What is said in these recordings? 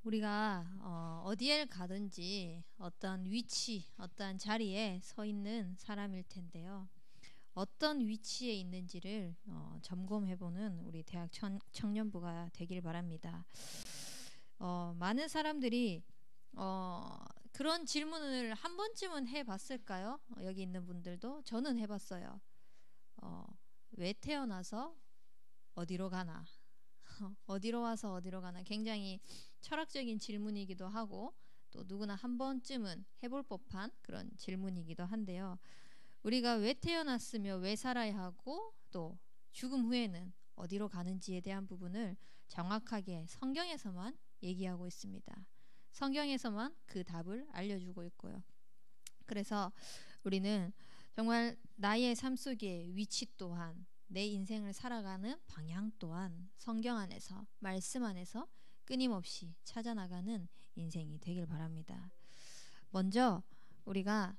우리가 어디에 가든지 어떤 위치, 어떤 자리에 서 있는 사람일 텐데요. 어떤 위치에 있는지를 점검해보는 우리 대학 청년부가 되길 바랍니다. 많은 사람들이 그런 질문을 한 번쯤은 해봤을까요? 여기 있는 분들도 저는 해봤어요. 어, 왜 태어나서 어디로 가나? 어디로 와서 어디로 가나? 굉장히 철학적인 질문이기도 하고 또 누구나 한 번쯤은 해볼 법한 그런 질문이기도 한데요. 우리가 왜 태어났으며 왜 살아야 하고 또 죽음 후에는 어디로 가는지에 대한 부분을 정확하게 성경에서만 얘기하고 있습니다. 성경에서만 그 답을 알려주고 있고요. 그래서 우리는 정말 나의 삶 속의 위치 또한 내 인생을 살아가는 방향 또한 성경 안에서 말씀 안에서 끊임없이 찾아나가는 인생이 되길 바랍니다. 먼저 우리가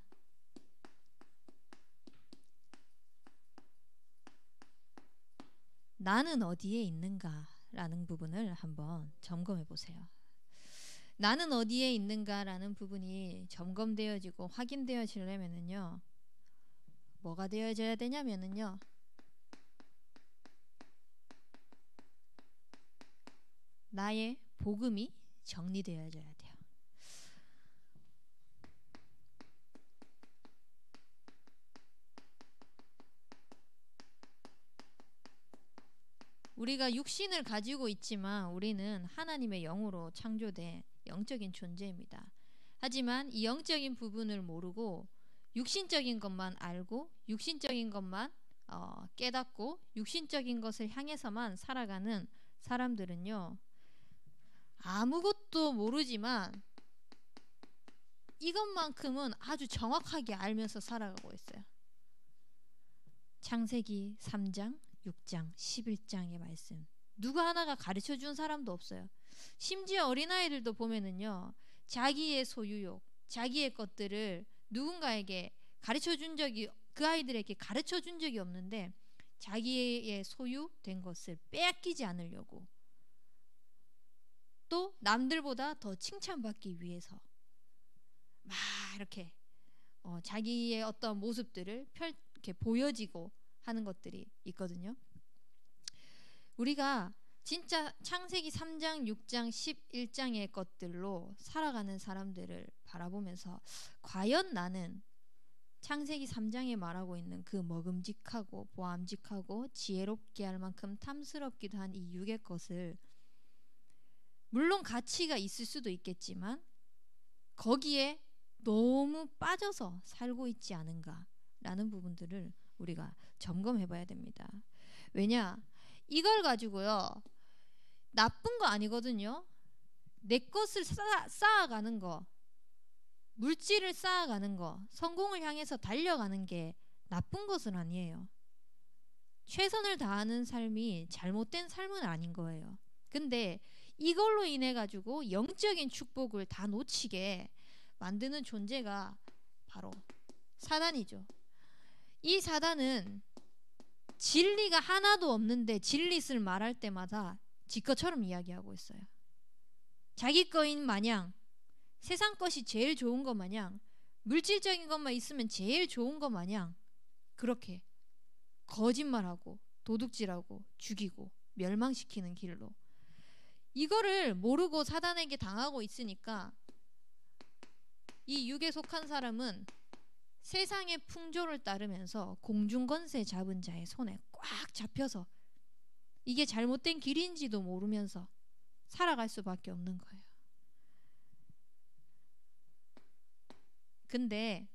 나는 어디에 있는가라는 부분을 한번 점검해 보세요. 나는 어디에 있는가라는 부분이 점검되어지고 확인되어지려면은요, 뭐가 되어져야 되냐면은요, 나의 복음이 정리되어져야 돼요. 우리가 육신을 가지고 있지만 우리는 하나님의 영으로 창조된 영적인 존재입니다. 하지만 이 영적인 부분을 모르고 육신적인 것만 알고 육신적인 것만 깨닫고 육신적인 것을 향해서만 살아가는 사람들은요, 아무것도 모르지만 이것만큼은 아주 정확하게 알면서 살아가고 있어요. 창세기 3장, 6장, 11장의 말씀. 누구 하나가 가르쳐 준 사람도 없어요. 심지어 어린아이들도 보면은요, 자기의 소유욕, 자기의 것들을 누군가에게 가르쳐 준 적이, 그 아이들에게 가르쳐 준 적이 없는데 자기의 소유된 것을 빼앗기지 않으려고 또 남들보다 더 칭찬받기 위해서 막 이렇게 자기의 어떤 모습들을 이렇게 보여지고 하는 것들이 있거든요. 우리가 진짜 창세기 3장, 6장, 11장의 것들로 살아가는 사람들을 바라보면서 과연 나는 창세기 3장에 말하고 있는 그 먹음직하고 보암직하고 지혜롭게 할 만큼 탐스럽기도 한 이 육의 것을, 물론 가치가 있을 수도 있겠지만 거기에 너무 빠져서 살고 있지 않은가라는 부분들을 우리가 점검해 봐야 됩니다. 왜냐? 이걸 가지고요, 나쁜 거 아니거든요. 내 것을 쌓아가는 거, 물질을 쌓아가는 거, 성공을 향해서 달려가는 게 나쁜 것은 아니에요. 최선을 다하는 삶이 잘못된 삶은 아닌 거예요. 근데 이걸로 인해 가지고 영적인 축복을 다 놓치게 만드는 존재가 바로 사단이죠. 이 사단은 진리가 하나도 없는데 진리를 말할 때마다 지 것처럼 이야기하고 있어요. 자기 거인 마냥, 세상 것이 제일 좋은 것 마냥, 물질적인 것만 있으면 제일 좋은 것 마냥 그렇게 거짓말하고 도둑질하고 죽이고 멸망시키는 길로, 이거를 모르고 사단에게 당하고 있으니까 이 육에 속한 사람은 세상의 풍조를 따르면서 공중권세 잡은 자의 손에 꽉 잡혀서 이게 잘못된 길인지도 모르면서 살아갈 수밖에 없는 거예요. 근데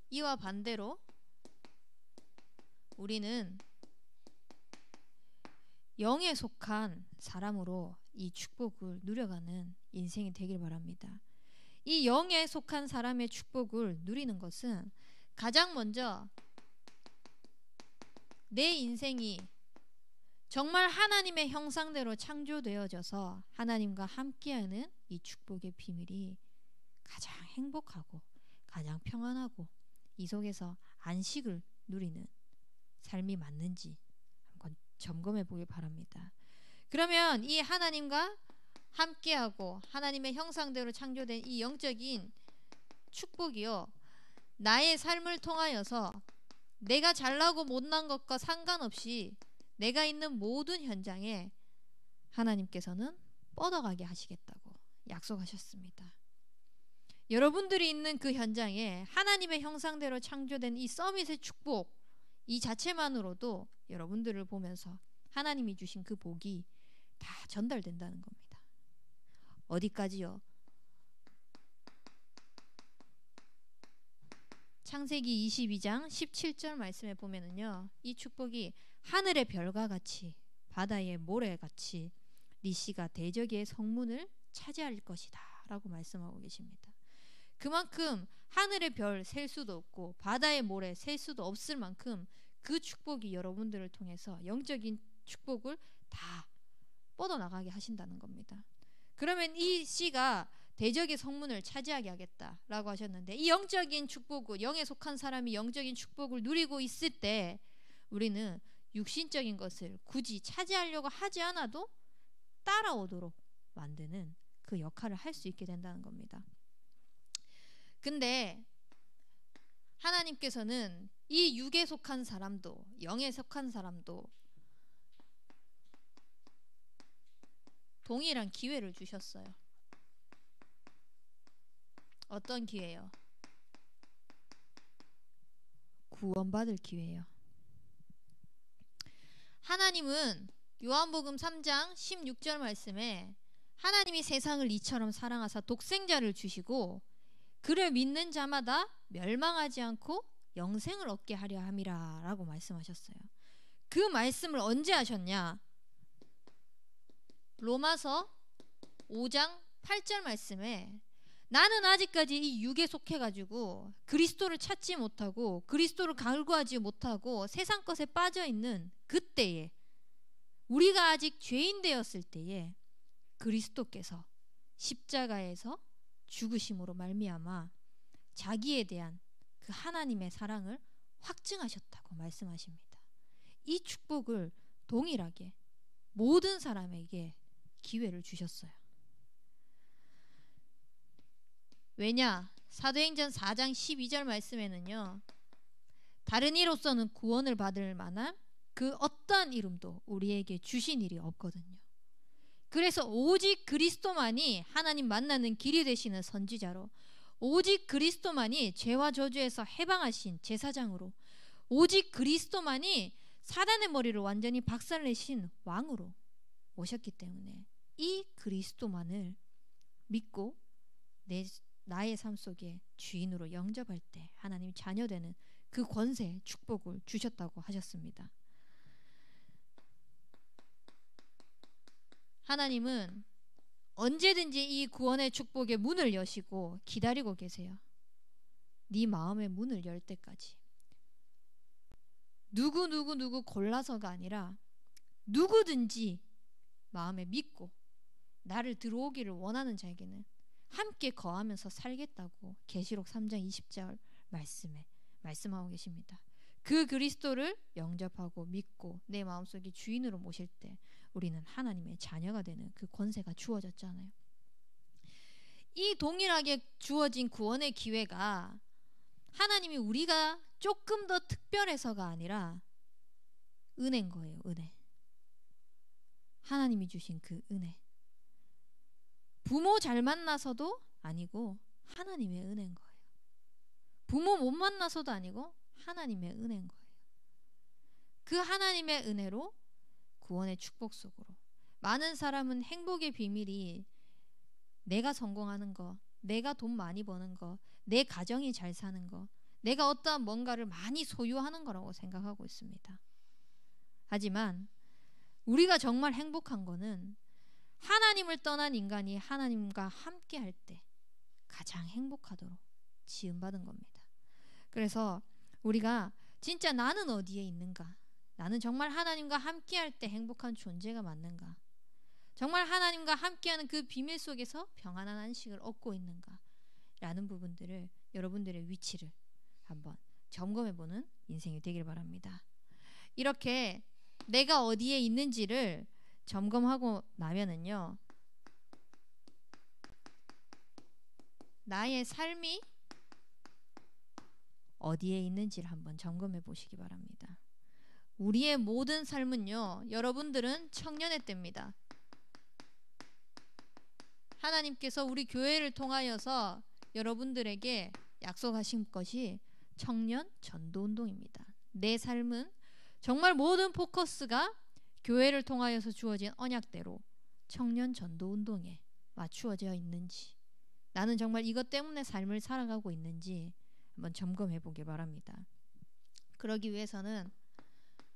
이와 반대로 우리는 영에 속한 사람으로 이 축복을 누려가는 인생이 되길 바랍니다. 이 영에 속한 사람의 축복을 누리는 것은 가장 먼저 내 인생이 정말 하나님의 형상대로 창조되어져서 하나님과 함께하는 이 축복의 비밀이 가장 행복하고 가장 평안하고 이 속에서 안식을 누리는 삶이 맞는지 한번 점검해 보길 바랍니다. 그러면 이 하나님과 함께하고 하나님의 형상대로 창조된 이 영적인 축복이요, 나의 삶을 통하여서 내가 잘나고 못난 것과 상관없이 내가 있는 모든 현장에 하나님께서는 뻗어가게 하시겠다고 약속하셨습니다. 여러분들이 있는 그 현장에 하나님의 형상대로 창조된 이 서밋의 축복 이 자체만으로도 여러분들을 보면서 하나님이 주신 그 복이 다 전달된다는 겁니다. 어디까지요? 창세기 22장 17절 말씀에 보면은요, 이 축복이 하늘의 별과 같이 바다의 모래같이 네 씨가 대적의 성문을 차지할 것이다 라고 말씀하고 계십니다. 그만큼 하늘의 별 셀 수도 없고 바다의 모래 셀 수도 없을 만큼 그 축복이 여러분들을 통해서 영적인 축복을 다 뻗어나가게 하신다는 겁니다. 그러면 이 씨가 대적의 성문을 차지하게 하겠다라고 하셨는데, 이 영적인 축복을, 영에 속한 사람이 영적인 축복을 누리고 있을 때 우리는 육신적인 것을 굳이 차지하려고 하지 않아도 따라오도록 만드는 그 역할을 할 수 있게 된다는 겁니다. 근데 하나님께서는 이 육에 속한 사람도 영에 속한 사람도 동일한 기회를 주셨어요. 어떤 기회요? 구원받을 기회요. 하나님은 요한복음 3장 16절 말씀에 하나님이 세상을 이처럼 사랑하사 독생자를 주시고 그를 믿는 자마다 멸망하지 않고 영생을 얻게 하려 함이라 라고 말씀하셨어요. 그 말씀을 언제 하셨냐? 로마서 5장 8절 말씀에 나는 아직까지 이 육에 속해가지고 그리스도를 찾지 못하고 그리스도를 갈구하지 못하고 세상 것에 빠져있는 그때에, 우리가 아직 죄인 되었을 때에 그리스도께서 십자가에서 죽으심으로 말미암아 자기에 대한 그 하나님의 사랑을 확증하셨다고 말씀하십니다. 이 축복을 동일하게 모든 사람에게 기회를 주셨어요. 왜냐? 사도행전 4장 12절 말씀에는요, 다른 이로서는 구원을 받을 만한 그 어떠한 이름도 우리에게 주신 일이 없거든요. 그래서 오직 그리스도만이 하나님 만나는 길이 되시는 선지자로, 오직 그리스도만이 죄와 저주에서 해방하신 제사장으로, 오직 그리스도만이 사단의 머리를 완전히 박살내신 왕으로 오셨기 때문에 이 그리스도만을 믿고 나의 삶 속에 주인으로 영접할 때 하나님 자녀되는 그 권세, 축복을 주셨다고 하셨습니다. 하나님은 언제든지 이 구원의 축복의 문을 여시고 기다리고 계세요. 네 마음의 문을 열 때까지. 누구 골라서가 아니라 누구든지 마음에 믿고 나를 들어오기를 원하는 자에게는 함께 거하면서 살겠다고 계시록 3장 20절 말씀에 말씀하고 계십니다. 그 그리스도를 영접하고 믿고 내 마음속에 주인으로 모실 때 우리는 하나님의 자녀가 되는 그 권세가 주어졌잖아요. 이 동일하게 주어진 구원의 기회가 하나님이 우리가 조금 더 특별해서가 아니라 은혜인 거예요. 은혜. 하나님이 주신 그 은혜. 부모 잘 만나서도 아니고 하나님의 은혜인 거예요. 부모 못 만나서도 아니고 하나님의 은혜인 거예요. 그 하나님의 은혜로 구원의 축복 속으로 많은 사람은 행복의 비밀이 내가 성공하는 거, 내가 돈 많이 버는 거, 내 가정이 잘 사는 거, 내가 어떠한 뭔가를 많이 소유하는 거라고 생각하고 있습니다. 하지만 우리가 정말 행복한 거는 하나님을 떠난 인간이 하나님과 함께 할 때 가장 행복하도록 지음받은 겁니다. 그래서 우리가 진짜 나는 어디에 있는가? 나는 정말 하나님과 함께 할 때 행복한 존재가 맞는가? 정말 하나님과 함께하는 그 비밀 속에서 평안한 안식을 얻고 있는가? 라는 부분들을, 여러분들의 위치를 한번 점검해보는 인생이 되길 바랍니다. 이렇게 내가 어디에 있는지를 점검하고 나면은요, 나의 삶이 어디에 있는지를 한번 점검해 보시기 바랍니다. 우리의 모든 삶은요, 여러분들은 청년의 때입니다. 하나님께서 우리 교회를 통하여서 여러분들에게 약속하신 것이 청년 전도운동입니다. 내 삶은 정말 모든 포커스가 교회를 통하여서 주어진 언약대로 청년 전도운동에 맞추어져 있는지, 나는 정말 이것 때문에 삶을 살아가고 있는지 한번 점검해 보기 바랍니다. 그러기 위해서는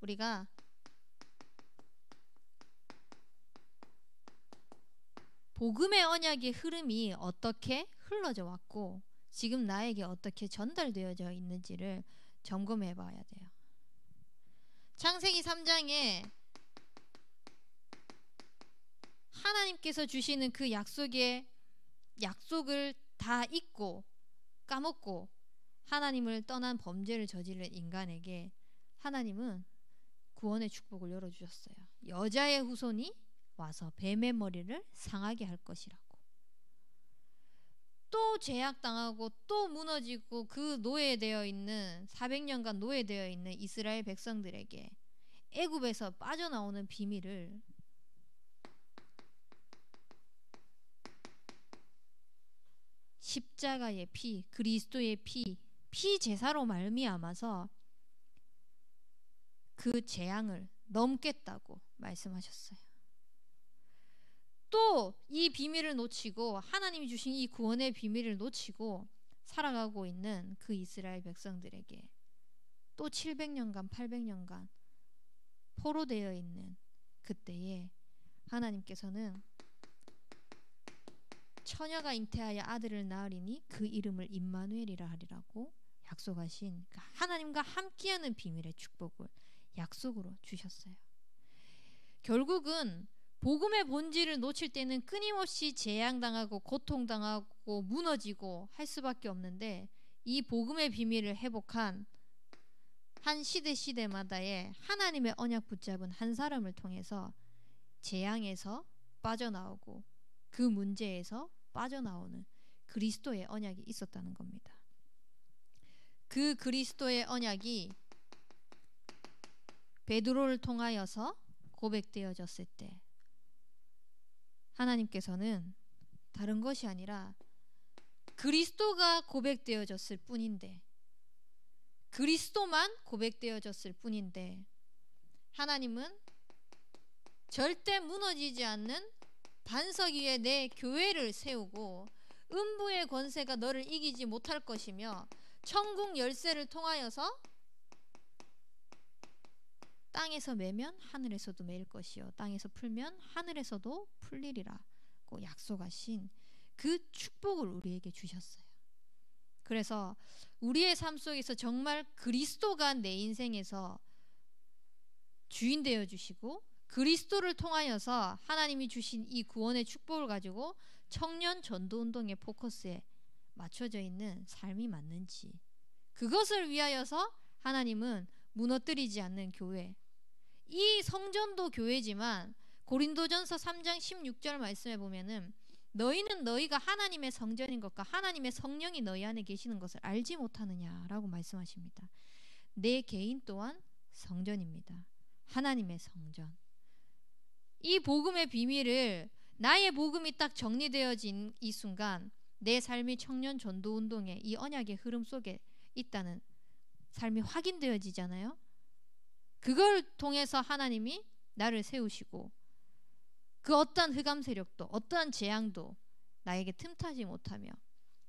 우리가 복음의 언약의 흐름이 어떻게 흘러져 왔고 지금 나에게 어떻게 전달되어져 있는지를 점검해 봐야 돼요. 창세기 3장에 하나님께서 주시는 그 약속을 다 잊고 까먹고 하나님을 떠난 범죄를 저지른 인간에게 하나님은 구원의 축복을 열어주셨어요. 여자의 후손이 와서 뱀의 머리를 상하게 할 것이라고. 또 제약당하고 또 무너지고 그 노예되어 있는 400년간 노예되어 있는 이스라엘 백성들에게 애굽에서 빠져나오는 비밀을 십자가의 피, 그리스도의 피 제사로 말미암아서 그 재앙을 넘겠다고 말씀하셨어요. 또 이 비밀을 놓치고 하나님이 주신 이 구원의 비밀을 놓치고 살아가고 있는 그 이스라엘 백성들에게 또 700년간 800년간 포로되어 있는 그때에 하나님께서는 처녀가 잉태하여 아들을 낳으리니 그 이름을 임마누엘이라 하리라고 약속하신 하나님과 함께하는 비밀의 축복을 약속으로 주셨어요. 결국은 복음의 본질을 놓칠 때는 끊임없이 재앙당하고 고통당하고 무너지고 할 수밖에 없는데, 이 복음의 비밀을 회복한 한 시대마다의 하나님의 언약 붙잡은 한 사람을 통해서 재앙에서 빠져나오고 그 문제에서 빠져나오는 그리스도의 언약이 있었다는 겁니다. 그 그리스도의 언약이 베드로를 통하여서 고백되어졌을 때 하나님께서는 다른 것이 아니라 그리스도가 고백되어졌을 뿐인데, 그리스도만 고백되어졌을 뿐인데 하나님은 절대 무너지지 않는 반석 위에 내 교회를 세우고 음부의 권세가 너를 이기지 못할 것이며 천국 열쇠를 통하여서 땅에서 매면 하늘에서도 매일 것이요 땅에서 풀면 하늘에서도 풀리리라고 약속하신 그 축복을 우리에게 주셨어요. 그래서 우리의 삶 속에서 정말 그리스도가 내 인생에서 주인 되어 주시고 그리스도를 통하여서 하나님이 주신 이 구원의 축복을 가지고 청년 전도운동의 포커스에 맞춰져 있는 삶이 맞는지, 그것을 위하여서 하나님은 무너뜨리지 않는 교회, 이 성전도 교회지만 고린도전서 3장 16절 말씀에 보면은 너희는 너희가 하나님의 성전인 것과 하나님의 성령이 너희 안에 계시는 것을 알지 못하느냐라고 말씀하십니다. 내 개인 또한 성전입니다. 하나님의 성전. 이 복음의 비밀을, 나의 복음이 딱 정리되어진 이 순간 내 삶이 청년 전도운동의 이 언약의 흐름 속에 있다는 삶이 확인되어지잖아요. 그걸 통해서 하나님이 나를 세우시고 그 어떠한 흑암 세력도 어떠한 재앙도 나에게 틈타지 못하며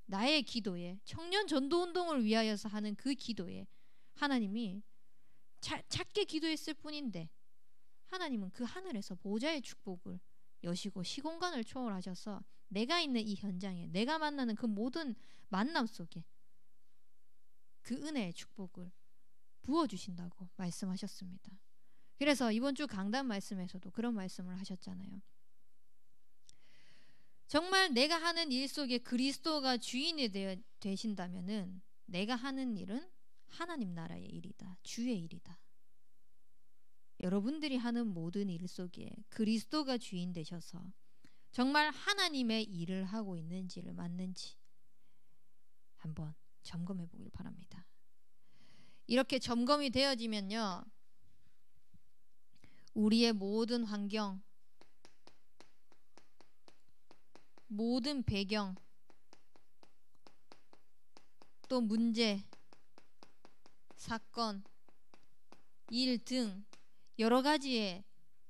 나의 기도에, 청년 전도운동을 위하여서 하는 그 기도에 하나님이 작게 기도했을 뿐인데 하나님은 그 하늘에서 보좌의 축복을 여시고 시공간을 초월하셔서 내가 있는 이 현장에, 내가 만나는 그 모든 만남 속에 그 은혜의 축복을 부어주신다고 말씀하셨습니다. 그래서 이번 주 강단 말씀에서도 그런 말씀을 하셨잖아요. 정말 내가 하는 일 속에 그리스도가 주인이 되신다면은 내가 하는 일은 하나님 나라의 일이다, 주의 일이다. 여러분들이 하는 모든 일 속에 그리스도가 주인 되셔서 정말 하나님의 일을 하고 있는지를 맞는지 한번 점검해 보길 바랍니다. 이렇게 점검이 되어지면요, 우리의 모든 환경, 모든 배경, 또 문제, 사건, 일 등 여러 가지의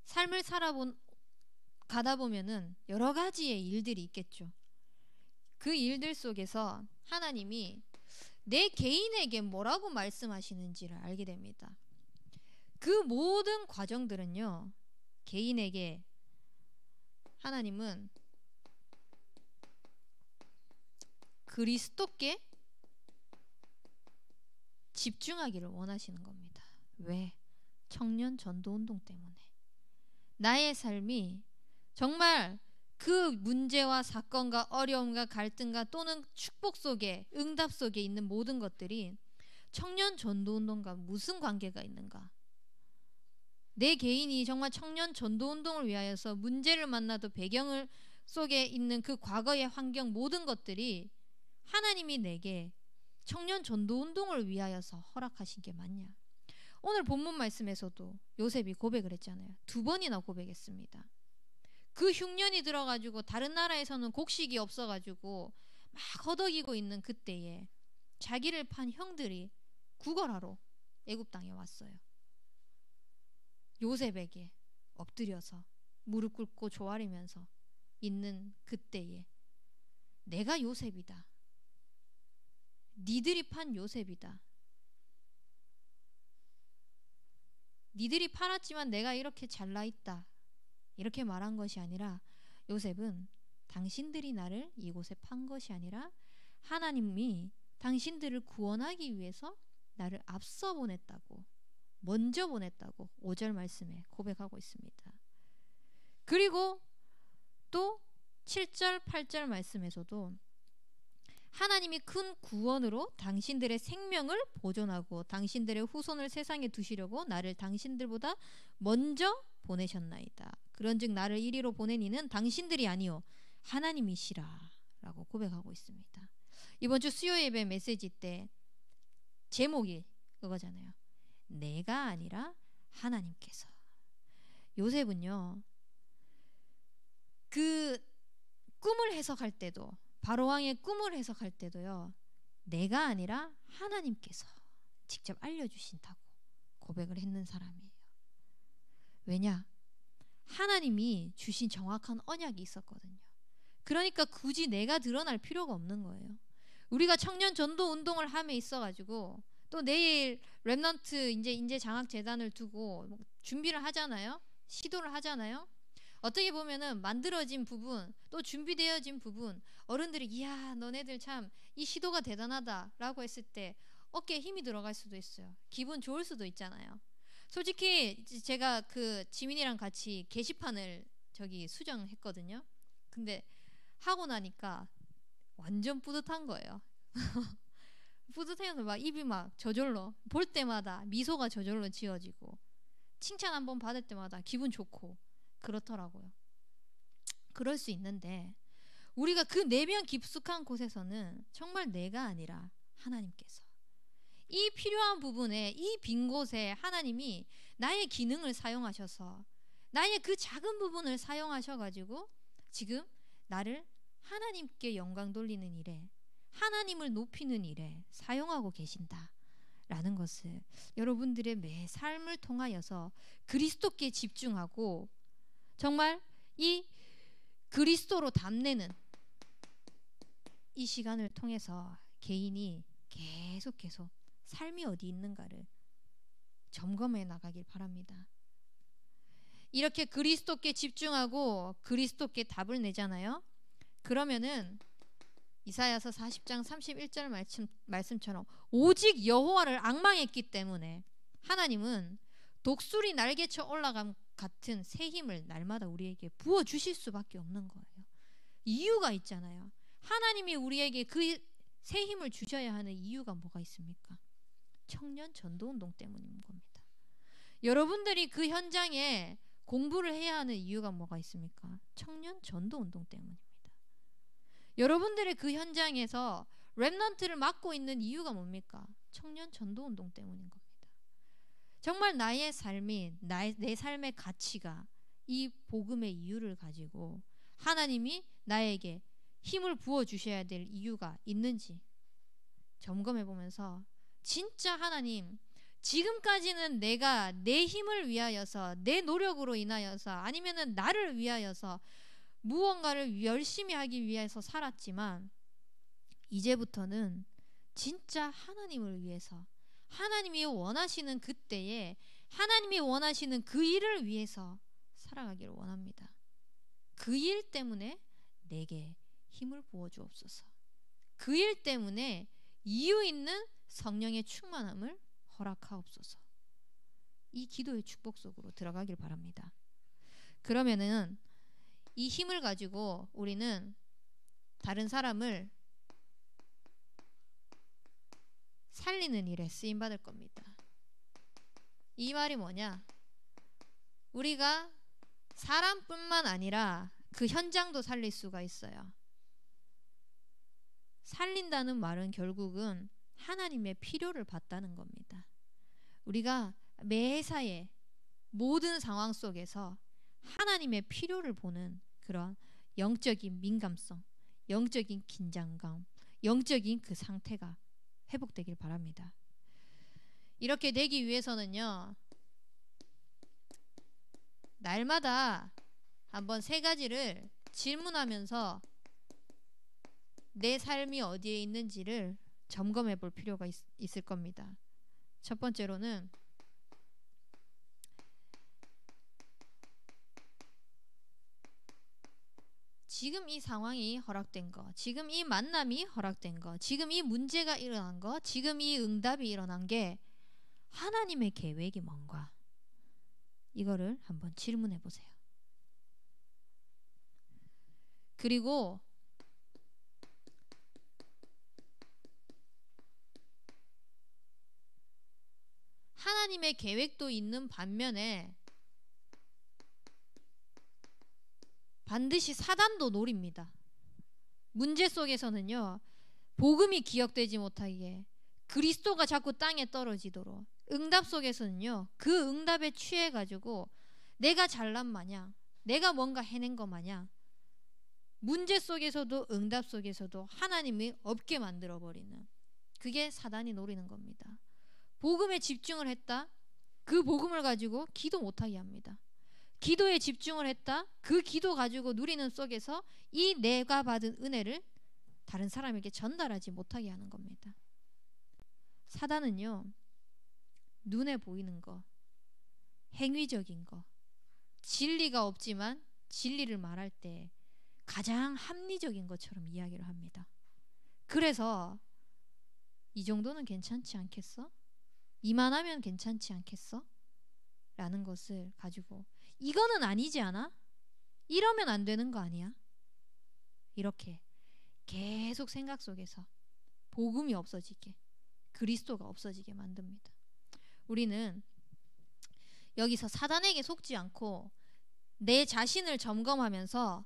삶을 가다 보면은 여러 가지의 일들이 있겠죠. 그 일들 속에서 하나님이 내 개인에게 뭐라고 말씀하시는지를 알게 됩니다. 그 모든 과정들은요, 개인에게 하나님은 그리스도께 집중하기를 원하시는 겁니다. 왜? 청년 전도운동 때문에. 나의 삶이 정말 그 문제와 사건과 어려움과 갈등과 또는 축복 속에, 응답 속에 있는 모든 것들이 청년 전도운동과 무슨 관계가 있는가? 내 개인이 정말 청년 전도운동을 위하여서 문제를 만나도 배경을 속에 있는 그 과거의 환경, 모든 것들이 하나님이 내게 청년 전도운동을 위하여서 허락하신 게 맞냐? 오늘 본문 말씀에서도 요셉이 고백을 했잖아요. 2번이나 고백했습니다. 그 흉년이 들어가지고 다른 나라에서는 곡식이 없어가지고 막 허덕이고 있는 그때에 자기를 판 형들이 구걸하러 애굽 땅에 왔어요. 요셉에게 엎드려서 무릎 꿇고 조아리면서 있는 그때에 내가 요셉이다. 니들이 판 요셉이다. 니들이 팔았지만 내가 이렇게 잘나 있다. 이렇게 말한 것이 아니라 요셉은 당신들이 나를 이곳에 판 것이 아니라 하나님이 당신들을 구원하기 위해서 나를 앞서 보냈다고, 먼저 보냈다고 5절 말씀에 고백하고 있습니다. 그리고 또 7절 8절 말씀에서도 하나님이 큰 구원으로 당신들의 생명을 보존하고 당신들의 후손을 세상에 두시려고 나를 당신들보다 먼저 보내셨나이다. 그런즉 나를 이리로 보낸 이는 당신들이 아니요 하나님이시라 라고 고백하고 있습니다. 이번 주 수요 예배 메시지 때 제목이 그거잖아요. 내가 아니라 하나님께서. 요셉은요, 그 꿈을 해석할 때도, 바로왕의 꿈을 해석할 때도요, 내가 아니라 하나님께서 직접 알려주신다고 고백을 했는 사람이에요. 왜냐? 하나님이 주신 정확한 언약이 있었거든요. 그러니까 굳이 내가 드러날 필요가 없는 거예요. 우리가 청년 전도 운동을 함에 있어가지고 또 내일 렘넌트 인재 장학 재단을 두고 준비를 하잖아요. 시도를 하잖아요. 어떻게 보면은 만들어진 부분, 또 준비되어진 부분, 어른들이 이야 너네들 참 이 시도가 대단하다라고 했을 때 어깨에 힘이 들어갈 수도 있어요. 기분 좋을 수도 있잖아요. 솔직히 제가 그 지민이랑 같이 게시판을 저기 수정했거든요. 근데 하고 나니까 완전 뿌듯한 거예요. 뿌듯해서 막 입이 막 저절로, 볼 때마다 미소가 저절로 지어지고 칭찬 한번 받을 때마다 기분 좋고 그렇더라고요. 그럴 수 있는데 우리가 그 내면 깊숙한 곳에서는 정말 내가 아니라 하나님께서 이 필요한 부분에, 이 빈 곳에 하나님이 나의 기능을 사용하셔서 나의 그 작은 부분을 사용하셔가지고 지금 나를 하나님께 영광 돌리는 일에, 하나님을 높이는 일에 사용하고 계신다라는 것을 여러분들의 매 삶을 통하여서 그리스도께 집중하고 정말 이 그리스도로 담내는 이 시간을 통해서 개인이 계속 삶이 어디 있는가를 점검해 나가길 바랍니다. 이렇게 그리스도께 집중하고 그리스도께 답을 내잖아요. 그러면은 이사야서 40장 31절 말씀처럼 오직 여호와를 앙망했기 때문에 하나님은 독수리 날개쳐 올라감 같은 새 힘을 날마다 우리에게 부어주실 수밖에 없는 거예요. 이유가 있잖아요. 하나님이 우리에게 그 새 힘을 주셔야 하는 이유가 뭐가 있습니까? 청년 전도운동 때문인 겁니다. 여러분들이 그 현장에 공부를 해야 하는 이유가 뭐가 있습니까? 청년 전도 운동 때문입니다. 여러분들의 그 현장에서 렘넌트를 맡고 있는 이유가 뭡니까? 청년 전도 운동 때문인 겁니다. 정말 나의 삶이, 내 삶의 가치가 이 복음의 이유를 가지고 하나님이 나에게 힘을 부어주셔야 될 이유가 있는지 점검해 보면서, 진짜 하나님, 지금까지는 내가 내 힘을 위하여서, 내 노력으로 인하여서, 아니면은 나를 위하여서 무언가를 열심히 하기 위해서 살았지만, 이제부터는 진짜 하나님을 위해서, 하나님이 원하시는 그때에 하나님이 원하시는 그 일을 위해서 살아가기를 원합니다. 그 일 때문에 내게 힘을 부어 주옵소서. 그 일 때문에 이유 있는 성령의 충만함을 허락하옵소서. 이 기도의 축복 속으로 들어가길 바랍니다. 그러면은 이 힘을 가지고 우리는 다른 사람을 살리는 일에 쓰임 받을 겁니다. 이 말이 뭐냐? 우리가 사람뿐만 아니라 그 현장도 살릴 수가 있어요. 살린다는 말은 결국은 하나님의 필요를 받다는 겁니다. 우리가 매사에 모든 상황 속에서 하나님의 필요를 보는 그런 영적인 민감성, 영적인 긴장감, 영적인 그 상태가 회복되길 바랍니다. 이렇게 되기 위해서는요, 날마다 한번 3가지를 질문하면서 내 삶이 어디에 있는지를 점검해 볼 필요가 있을 겁니다. 첫 번째로는 지금 이 상황이 허락된 거, 지금 이 만남이 허락된 거, 지금 이 문제가 일어난 거, 지금 이 응답이 일어난 게 하나님의 계획이 뭔가, 이거를 한번 질문해 보세요. 그리고 하나님의 계획도 있는 반면에 반드시 사단도 노립니다. 문제 속에서는요, 복음이 기억되지 못하게, 그리스도가 자꾸 땅에 떨어지도록, 응답 속에서는요, 그 응답에 취해가지고 내가 잘난 마냥, 내가 뭔가 해낸 것 마냥, 문제 속에서도 응답 속에서도 하나님이 없게 만들어버리는, 그게 사단이 노리는 겁니다. 복음에 집중을 했다, 그 복음을 가지고 기도 못하게 합니다. 기도에 집중을 했다, 그 기도 가지고 누리는 속에서 이 내가 받은 은혜를 다른 사람에게 전달하지 못하게 하는 겁니다. 사단은요, 눈에 보이는 거, 행위적인 거, 진리가 없지만 진리를 말할 때 가장 합리적인 것처럼 이야기를 합니다. 그래서 이 정도는 괜찮지 않겠어? 이만하면 괜찮지 않겠어? 라는 것을 가지고, 이거는 아니지 않아? 이러면 안 되는 거 아니야? 이렇게 계속 생각 속에서 복음이 없어지게, 그리스도가 없어지게 만듭니다. 우리는 여기서 사단에게 속지 않고 내 자신을 점검하면서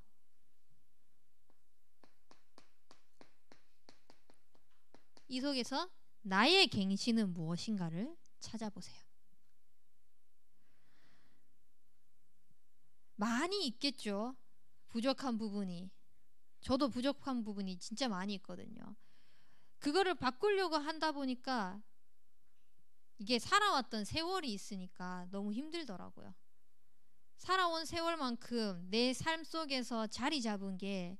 이 속에서 나의 갱신은 무엇인가를 찾아보세요. 많이 있겠죠. 부족한 부분이. 저도 부족한 부분이 진짜 많이 있거든요. 그거를 바꾸려고 한다 보니까 이게 살아왔던 세월이 있으니까 너무 힘들더라고요. 살아온 세월만큼 내 삶 속에서 자리 잡은 게,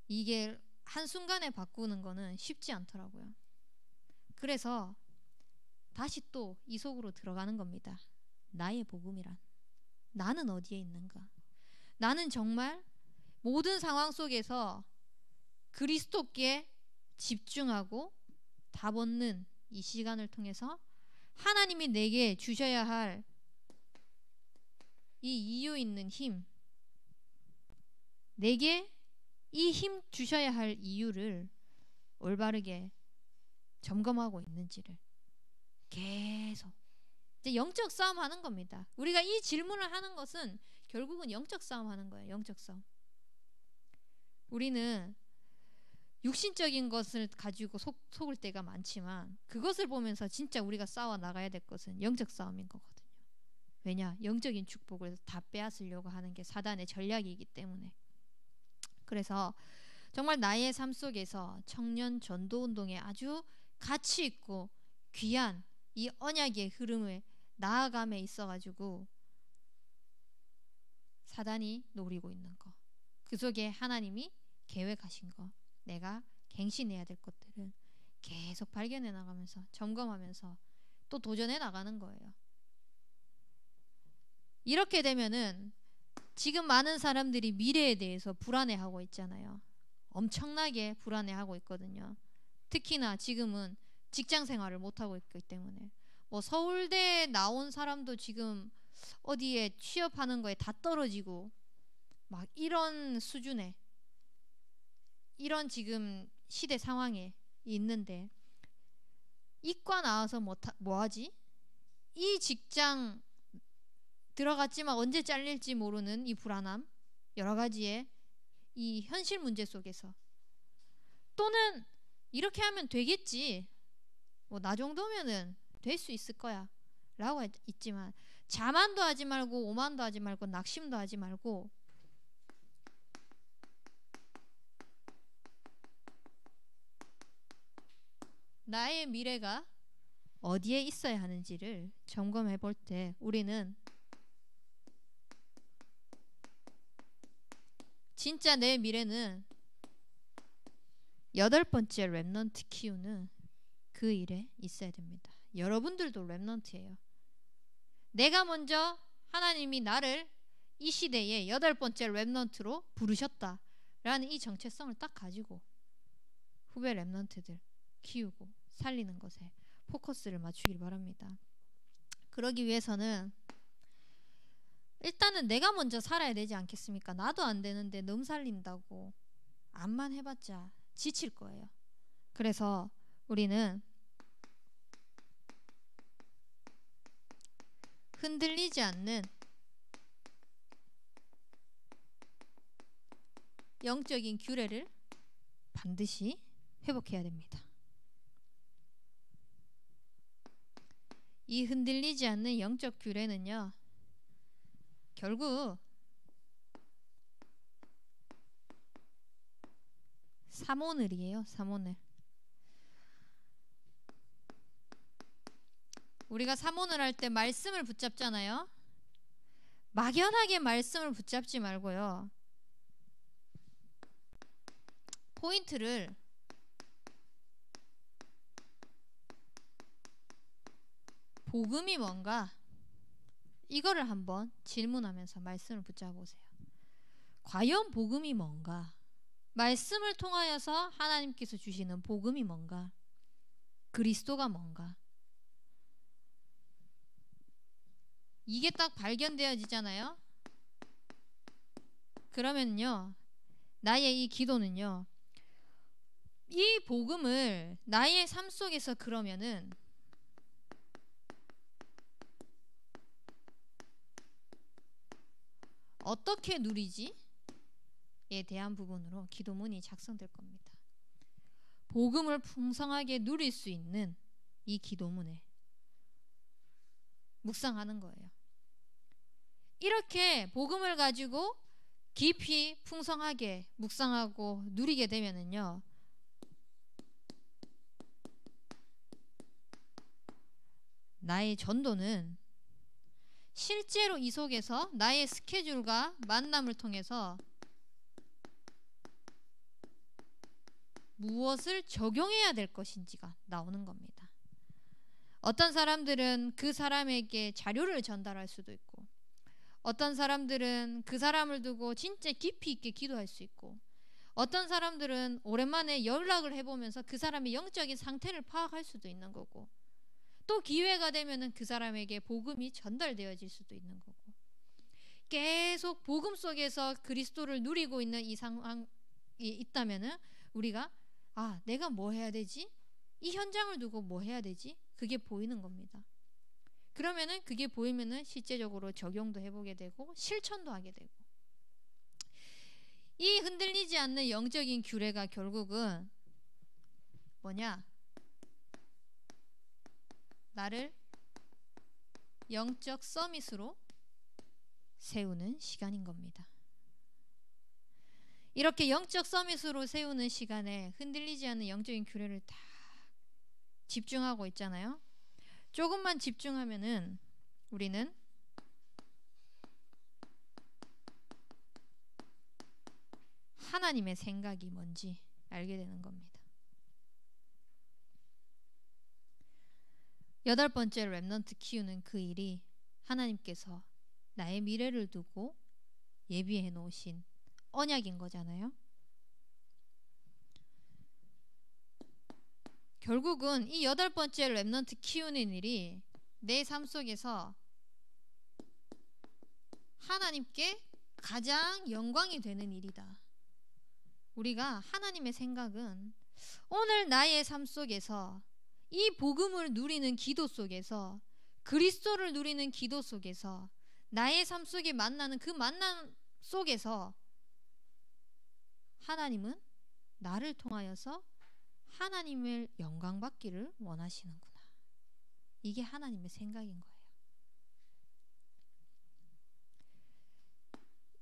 이게 한순간에 바꾸는 거는 쉽지 않더라고요. 그래서 다시 또 이 속으로 들어가는 겁니다. 나의 복음이란, 나는 어디에 있는가? 나는 정말 모든 상황 속에서 그리스도께 집중하고 답 얻는 이 시간을 통해서 하나님이 내게 주셔야 할 이 이유 있는 힘, 내게 이 힘 주셔야 할 이유를 올바르게 점검하고 있는지를 계속, 이제 영적 싸움 하는 겁니다. 우리가 이 질문을 하는 것은 결국은 영적 싸움 하는 거예요. 영적 싸움. 우리는 육신적인 것을 가지고 속을 때가 많지만 그것을 보면서 진짜 우리가 싸워 나가야 될 것은 영적 싸움인 거거든요. 왜냐? 영적인 축복을 다 빼앗으려고 하는 게 사단의 전략이기 때문에. 그래서 정말 나의 삶 속에서 청년 전도 운동에 아주 가치 있고 귀한 이 언약의 흐름을 나아감에 있어가지고 사단이 노리고 있는 거, 그 속에 하나님이 계획하신 거, 내가 갱신해야 될 것들을 계속 발견해 나가면서 점검하면서 또 도전해 나가는 거예요. 이렇게 되면은 지금 많은 사람들이 미래에 대해서 불안해하고 있잖아요. 엄청나게 불안해하고 있거든요. 특히나 지금은 직장 생활을 못하고 있기 때문에 뭐 서울대 나온 사람도 지금 어디에 취업하는 거에 다 떨어지고 막 이런 수준의 이런 지금 시대 상황에 있는데 이과 나와서 뭐 하지? 이 직장 들어갔지만 언제 잘릴지 모르는 이 불안함, 여러 가지의 이 현실 문제 속에서 또는 이렇게 하면 되겠지, 뭐 나 정도면은 될 수 있을 거야 라고 있지만 자만도 하지 말고 오만도 하지 말고 낙심도 하지 말고 나의 미래가 어디에 있어야 하는지를 점검해 볼 때 우리는 진짜 내 미래는 8번째 렘넌트 키우는 그 일에 있어야 됩니다. 여러분들도 렘넌트예요. 내가 먼저 하나님이 나를 이 시대에 8번째 렘넌트로 부르셨다라는 이 정체성을 딱 가지고 후배 렘넌트들 키우고 살리는 것에 포커스를 맞추길 바랍니다. 그러기 위해서는 일단은 내가 먼저 살아야 되지 않겠습니까? 나도 안 되는데 놈 살린다고 암만 해봤자 지칠 거예요. 그래서 우리는 흔들리지 않는 영적인 규례를 반드시 회복해야 됩니다. 이 흔들리지 않는 영적 규례는요, 결국 삼오늘이에요. 삼오늘. 우리가 삼오늘 할 때 말씀을 붙잡잖아요. 막연하게 말씀을 붙잡지 말고요, 포인트를 복음이 뭔가 이거를 한번 질문하면서 말씀을 붙잡아 보세요. 과연 복음이 뭔가? 말씀을 통하여서 하나님께서 주시는 복음이 뭔가? 그리스도가 뭔가? 이게 딱 발견되어지잖아요. 그러면요, 나의 이 기도는요, 이 복음을 나의 삶 속에서 그러면은 어떻게 누리지? 에 대한 부분으로 기도문이 작성될 겁니다. 복음을 풍성하게 누릴 수 있는 이 기도문에 묵상하는 거예요. 이렇게 복음을 가지고 깊이 풍성하게 묵상하고 누리게 되면은요, 나의 전도는 실제로 이 속에서 나의 스케줄과 만남을 통해서 무엇을 적용해야 될 것인지가 나오는 겁니다. 어떤 사람들은 그 사람에게 자료를 전달할 수도 있고, 어떤 사람들은 그 사람을 두고 진짜 깊이 있게 기도할 수 있고, 어떤 사람들은 오랜만에 연락을 해보면서 그 사람의 영적인 상태를 파악할 수도 있는 거고, 또 기회가 되면은 그 사람에게 복음이 전달되어질 수도 있는 거고, 계속 복음 속에서 그리스도를 누리고 있는 이 상황이 있다면은 우리가 내가 뭐 해야 되지? 이 현장을 두고 뭐 해야 되지? 그게 보이는 겁니다. 그러면은 그게 보이면은 실제적으로 적용도 해보게 되고 실천도 하게 되고, 이 흔들리지 않는 영적인 규례가 결국은 뭐냐? 나를 영적 서밋으로 세우는 시간인 겁니다. 이렇게 영적 서밋으로 세우는 시간에 흔들리지 않는 영적인 규례를 다 집중하고 있잖아요. 조금만 집중하면은 우리는 하나님의 생각이 뭔지 알게 되는 겁니다. 8번째 렘넌트 키우는 그 일이 하나님께서 나의 미래를 두고 예비해 놓으신 언약인 거잖아요. 결국은 이 8번째 렘넌트 키우는 일이 내 삶 속에서 하나님께 가장 영광이 되는 일이다. 우리가 하나님의 생각은 오늘 나의 삶 속에서 이 복음을 누리는 기도 속에서, 그리스도를 누리는 기도 속에서, 나의 삶 속에 만나는 그 만남 속에서 하나님은 나를 통하여서 하나님을 영광 받기를 원하시는구나. 이게 하나님의 생각인 거예요.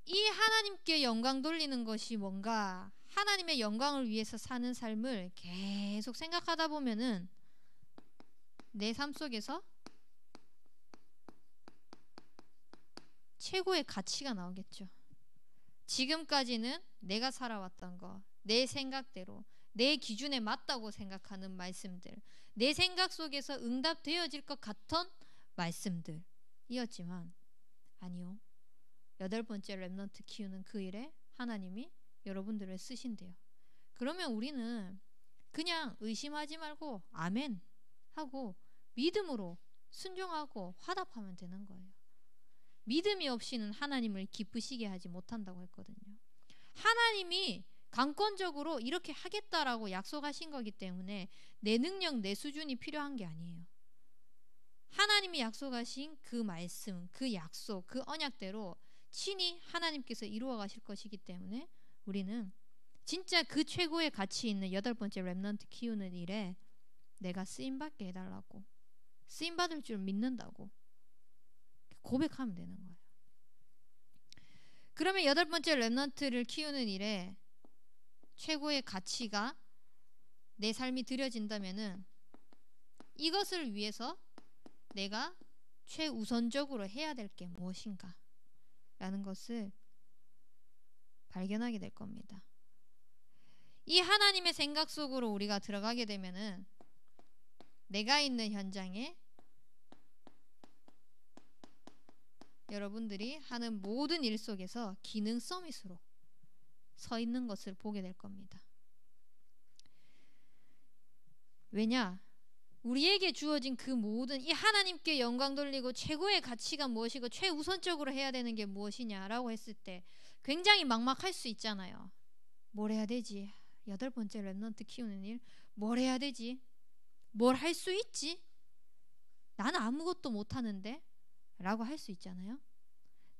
이 하나님께 영광 돌리는 것이 뭔가, 하나님의 영광을 위해서 사는 삶을 계속 생각하다 보면은 내 삶 속에서 최고의 가치가 나오겠죠. 지금까지는 내가 살아왔던 거, 내 생각대로, 내 기준에 맞다고 생각하는 말씀들, 내 생각 속에서 응답되어질 것 같던 말씀들이었지만 아니요. 8번째 렘넌트 키우는 그 일에 하나님이 여러분들을 쓰신대요. 그러면 우리는 그냥 의심하지 말고 아멘 하고 믿음으로 순종하고 화답하면 되는 거예요. 믿음이 없이는 하나님을 기쁘시게 하지 못한다고 했거든요. 하나님이 강권적으로 이렇게 하겠다라고 약속하신 거기 때문에 내 능력, 내 수준이 필요한 게 아니에요. 하나님이 약속하신 그 말씀, 그 약속, 그 언약대로 친히 하나님께서 이루어 가실 것이기 때문에 우리는 진짜 그 최고의 가치 있는 8번째 렘넌트 키우는 일에 내가 쓰임받게 해달라고, 쓰임받을 줄 믿는다고 고백하면 되는 거예요. 그러면 8번째 렘넌트를 키우는 일에 최고의 가치가 내 삶이 드려진다면은 이것을 위해서 내가 최우선적으로 해야 될 게 무엇인가 라는 것을 발견하게 될 겁니다. 이 하나님의 생각 속으로 우리가 들어가게 되면은 내가 있는 현장에 여러분들이 하는 모든 일 속에서 기능 서밋으로 서 있는 것을 보게 될 겁니다. 왜냐? 우리에게 주어진 그 모든 이 하나님께 영광 돌리고 최고의 가치가 무엇이고 최우선적으로 해야 되는 게 무엇이냐라고 했을 때 굉장히 막막할 수 있잖아요. 뭘 해야 되지? 8번째 렘넌트 키우는 일 뭘 해야 되지? 뭘 할 수 있지? 나는 아무것도 못하는데? 라고 할 수 있잖아요.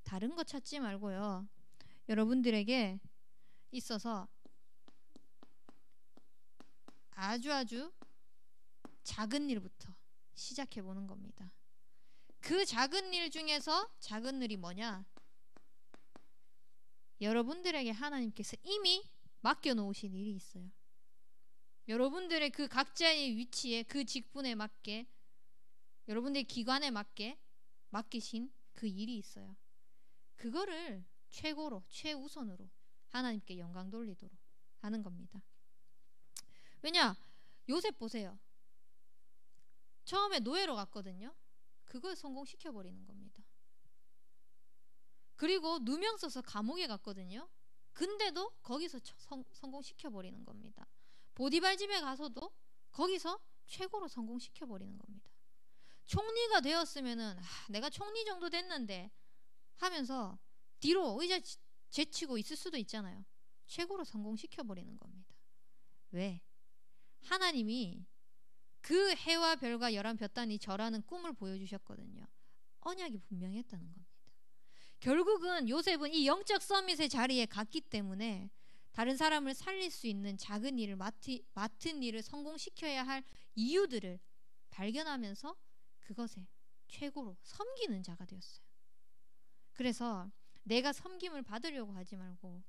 다른 거 찾지 말고요. 여러분들에게 있어서 아주 작은 일부터 시작해 보는 겁니다. 그 작은 일 중에서 작은 일이 뭐냐? 여러분들에게 하나님께서 이미 맡겨 놓으신 일이 있어요. 여러분들의 그 각자의 위치에, 그 직분에 맞게, 여러분들의 기관에 맞게 맡기신 그 일이 있어요. 그거를 최고로, 최우선으로 하나님께 영광 돌리도록 하는 겁니다. 왜냐? 요셉 보세요. 처음에 노예로 갔거든요. 그걸 성공시켜버리는 겁니다. 그리고 누명 써서 감옥에 갔거든요. 근데도 거기서 성공시켜버리는 겁니다. 보디발 집에 가서도 거기서 최고로 성공시켜버리는 겁니다. 총리가 되었으면은 내가 총리 정도 됐는데 하면서 뒤로 의자 제치고 있을 수도 있잖아요. 최고로 성공시켜버리는 겁니다. 왜? 하나님이 그 해와 별과 열한 볕단이 저라는 꿈을 보여주셨거든요. 언약이 분명했다는 겁니다. 결국은 요셉은 이 영적 서밋의 자리에 갔기 때문에 다른 사람을 살릴 수 있는 작은 일을 맡은 일을 성공시켜야 할 이유들을 발견하면서 그것에 최고로 섬기는 자가 되었어요. 그래서 내가 섬김을 받으려고 하지 말고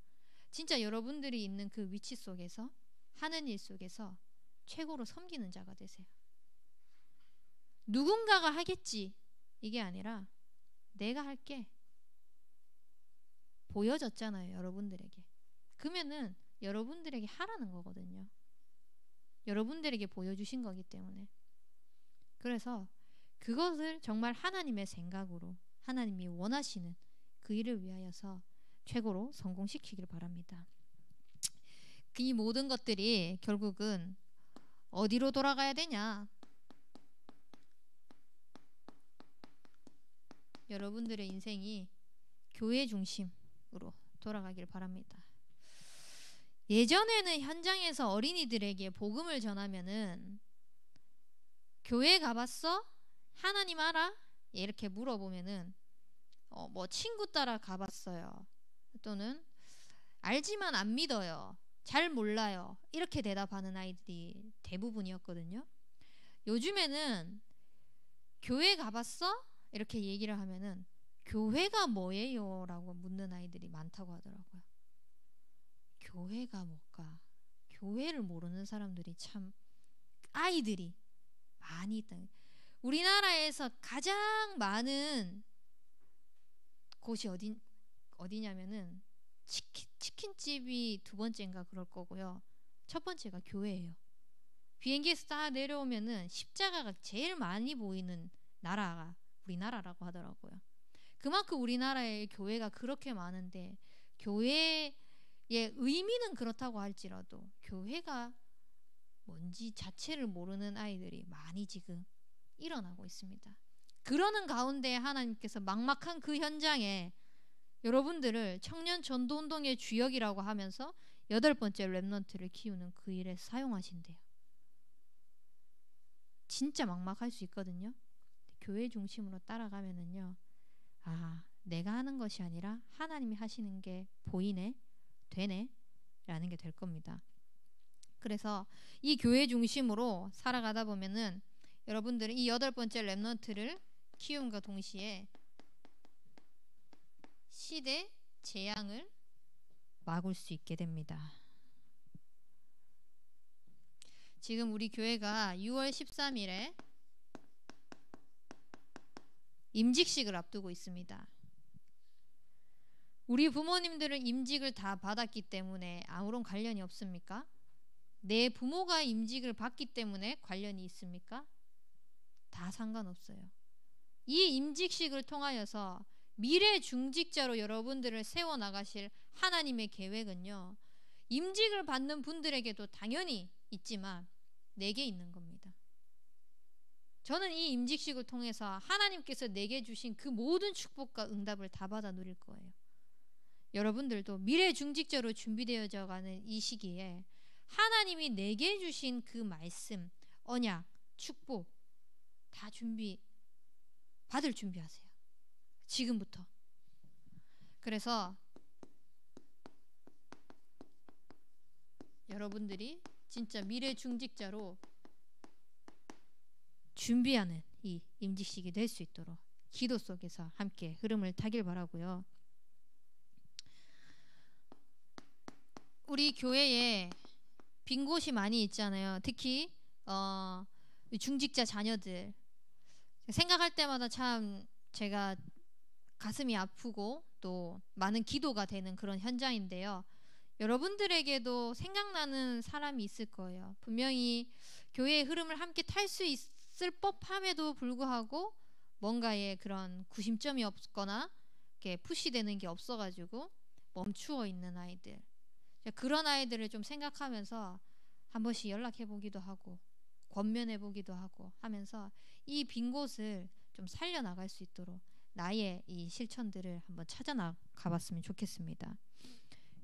진짜 여러분들이 있는 그 위치 속에서 하는 일 속에서 최고로 섬기는 자가 되세요. 누군가가 하겠지 이게 아니라 내가 할게 보여졌잖아요, 여러분들에게. 그러면은 여러분들에게 하라는 거거든요. 여러분들에게 보여주신 거기 때문에. 그래서 그것을 정말 하나님의 생각으로 하나님이 원하시는 그 일을 위하여서 최고로 성공시키길 바랍니다. 이 모든 것들이 결국은 어디로 돌아가야 되냐? 여러분들의 인생이 교회 중심으로 돌아가길 바랍니다. 예전에는 현장에서 어린이들에게 복음을 전하면은 교회 가봤어? 하나님 알아? 이렇게 물어보면은 뭐 친구 따라 가봤어요. 또는 알지만 안 믿어요. 잘 몰라요. 이렇게 대답하는 아이들이 대부분이었거든요. 요즘에는 교회 가봤어? 이렇게 얘기를 하면은 교회가 뭐예요? 라고 묻는 아이들이 많다고 하더라고요. 교회가 뭘까? 교회를 모르는 사람들이 참 아이들이 많이 있다. 우리나라에서 가장 많은 곳이 어디냐면은 치킨집이 두 번째인가 그럴 거고요. 첫 번째가 교회예요. 비행기에서 딱 내려오면은 십자가가 제일 많이 보이는 나라가 우리나라라고 하더라고요. 그만큼 우리나라에 교회가 그렇게 많은데 교회의 의미는 그렇다고 할지라도 교회가 뭔지 자체를 모르는 아이들이 많이 지금 일어나고 있습니다. 그러는 가운데 하나님께서 막막한 그 현장에 여러분들을 청년 전도운동의 주역이라고 하면서 8번째 렘넌트를 키우는 그 일에 사용하신대요. 진짜 막막할 수 있거든요. 교회 중심으로 따라가면은요, 내가 하는 것이 아니라 하나님이 하시는 게 보이네, 되네 라는 게 될 겁니다. 그래서 이 교회 중심으로 살아가다 보면은 여러분들은 이 8번째 렘넌트를 키움과 동시에 시대 재앙을 막을 수 있게 됩니다. 지금 우리 교회가 6월 13일에 임직식을 앞두고 있습니다. 우리 부모님들은 임직을 다 받았기 때문에 아무런 관련이 없습니까? 내 부모가 임직을 받기 때문에 관련이 있습니까? 다 상관없어요. 이 임직식을 통하여서 미래 중직자로 여러분들을 세워나가실 하나님의 계획은요, 임직을 받는 분들에게도 당연히 있지만 내게 있는 겁니다. 저는 이 임직식을 통해서 하나님께서 내게 주신 그 모든 축복과 응답을 다 받아 누릴 거예요. 여러분들도 미래 중직자로 준비되어져 가는 이 시기에 하나님이 내게 주신 그 말씀, 언약, 축복 다 받을 준비하세요. 지금부터. 그래서 여러분들이 진짜 미래 중직자로 준비하는 이 임직식이 될 수 있도록 기도 속에서 함께 흐름을 타길 바라고요. 우리 교회에 빈 곳이 많이 있잖아요. 특히 중직자 자녀들 생각할 때마다 참 제가 가슴이 아프고 또 많은 기도가 되는 그런 현장인데요. 여러분들에게도 생각나는 사람이 있을 거예요. 분명히 교회의 흐름을 함께 탈 수 있을 법함에도 불구하고 뭔가의 그런 구심점이 없거나 이렇게 푸시되는 게 없어가지고 멈추어 있는 아이들, 그런 아이들을 좀 생각하면서 한 번씩 연락해 보기도 하고 권면해 보기도 하고 하면서 이 빈 곳을 좀 살려나갈 수 있도록 나의 이 실천들을 한번 찾아나가 봤으면 좋겠습니다.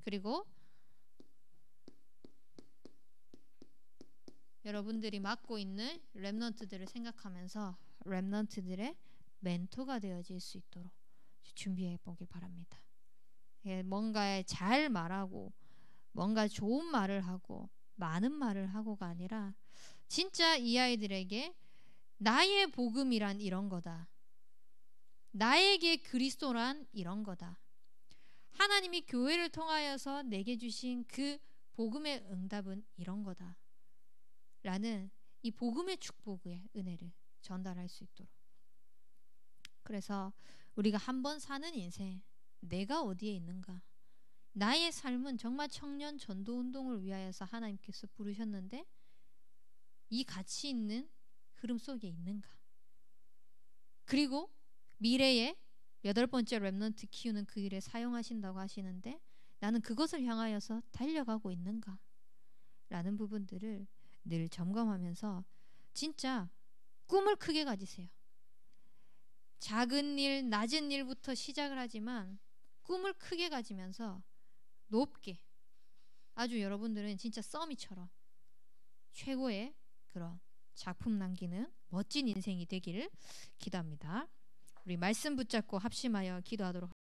그리고 여러분들이 맡고 있는 렘넌트들을 생각하면서 렘넌트들의 멘토가 되어질 수 있도록 준비해 보길 바랍니다. 뭔가 잘 말하고 뭔가 좋은 말을 하고 많은 말을 하고가 아니라 진짜 이 아이들에게 나의 복음이란 이런 거다. 나에게 그리스도란 이런 거다. 하나님이 교회를 통하여서 내게 주신 그 복음의 응답은 이런 거다. 라는 이 복음의 축복의 은혜를 전달할 수 있도록. 그래서 우리가 한번 사는 인생, 내가 어디에 있는가? 나의 삶은 정말 청년 전도 운동을 위하여서 하나님께서 부르셨는데 이 가치 있는 흐름 속에 있는가? 그리고 미래에 8번째 렘넌트 키우는 그 일에 사용하신다고 하시는데 나는 그것을 향하여서 달려가고 있는가? 라는 부분들을 늘 점검하면서 진짜 꿈을 크게 가지세요. 작은 일, 낮은 일부터 시작을 하지만 꿈을 크게 가지면서 높게 아주 여러분들은 진짜 써미처럼 최고의 그런 작품 남기는 멋진 인생이 되기를 기도합니다. 우리 말씀 붙잡고 합심하여 기도하도록